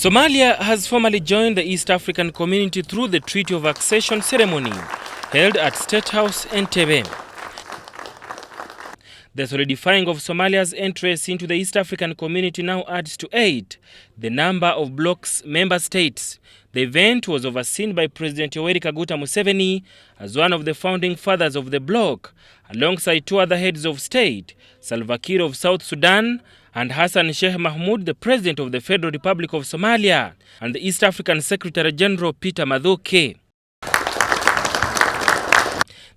Somalia has formally joined the East African Community through the Treaty of Accession ceremony held at State House, Entebbe. The solidifying of Somalia's entrance into the East African Community now adds to 8 the number of bloc's member states. The event was overseen by President Yoweri Kaguta Museveni as one of the founding fathers of the bloc, alongside 2 other heads of state, Salva Kiir of South Sudan and Hassan Sheikh Mahmoud, the President of the Federal Republic of Somalia, and the East African Secretary General Peter Mathuki.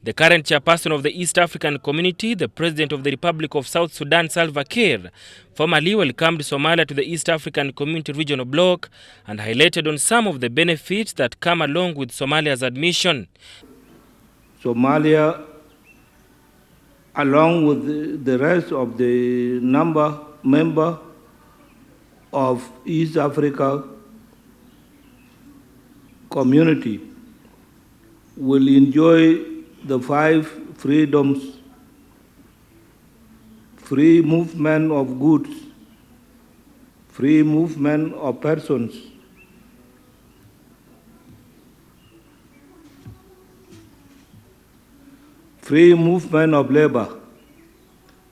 The current chairperson of the East African Community, the President of the Republic of South Sudan, Salva Kiir, formally welcomed Somalia to the East African Community Regional Bloc and highlighted on some of the benefits that come along with Somalia's admission. Somalia, along with the rest of the member of East Africa Community, will enjoy the 5 freedoms: free movement of goods, free movement of persons, free movement of labor,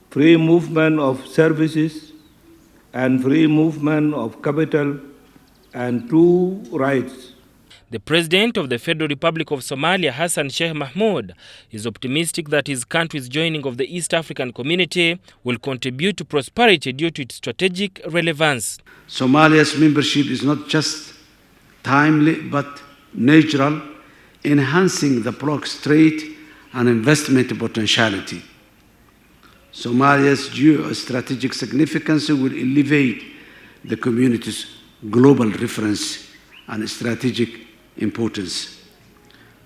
free movement of services, and free movement of capital, and 2 rights. The President of the Federal Republic of Somalia, Hassan Sheikh Mahmoud, is optimistic that his country's joining of the East African Community will contribute to prosperity due to its strategic relevance. Somalia's membership is not just timely but natural, enhancing the bloc's trade and investment potentiality. Somalia's geostrategic significance will elevate the community's global reference and strategic importance.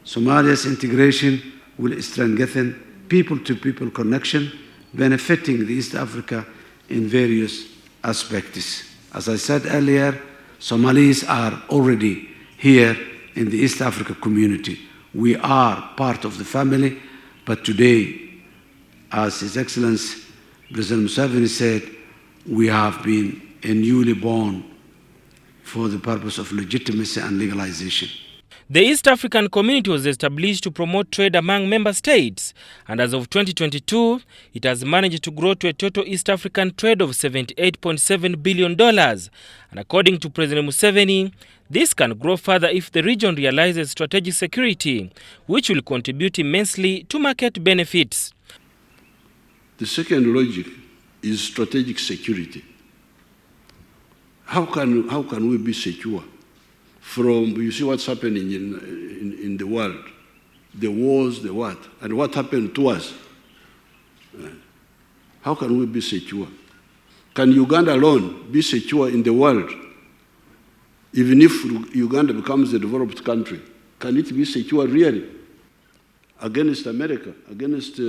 Somalia's integration will strengthen people-to-people connection, benefiting the East Africa in various aspects. As I said earlier, Somalis are already here in the East Africa community. We are part of the family, but today, as His Excellency President Museveni said, we have been a newly born for the purpose of legitimacy and legalization. The East African Community was established to promote trade among member states, and as of 2022, it has managed to grow to a total East African trade of $78.7 billion. And according to President Museveni, this can grow further if the region realizes strategic security, which will contribute immensely to market benefits. The second logic is strategic security. How can we be secure from, you see what's happening in the world, the wars, the what, and what happened to us? How can we be secure? Can Uganda alone be secure in the world? Even if Uganda becomes a developed country, can it be secure really? Against America, against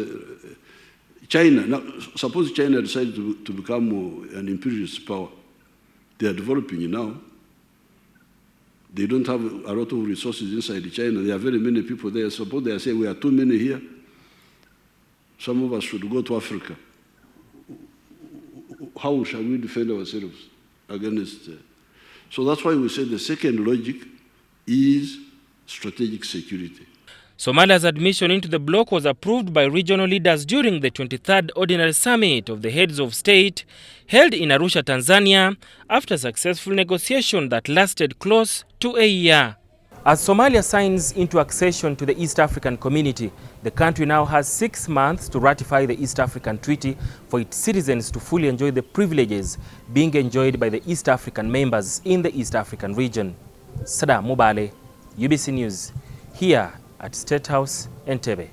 China. Now, suppose China decides to become an imperialist power. They are developing now. They don't have a lot of resources inside China. There are very many people there. Suppose they are saying we are too many here. Some of us should go to Africa. How shall we defend ourselves against? So that's why we say the second logic is strategic security. Somalia's admission into the bloc was approved by regional leaders during the 23rd Ordinary Summit of the Heads of State held in Arusha, Tanzania, after successful negotiation that lasted close to a year. As Somalia signs into accession to the East African Community, the country now has 6 months to ratify the East African Treaty for its citizens to fully enjoy the privileges being enjoyed by the East African members in the East African region. Sada Mubale, UBC News, here at State House, Entebbe.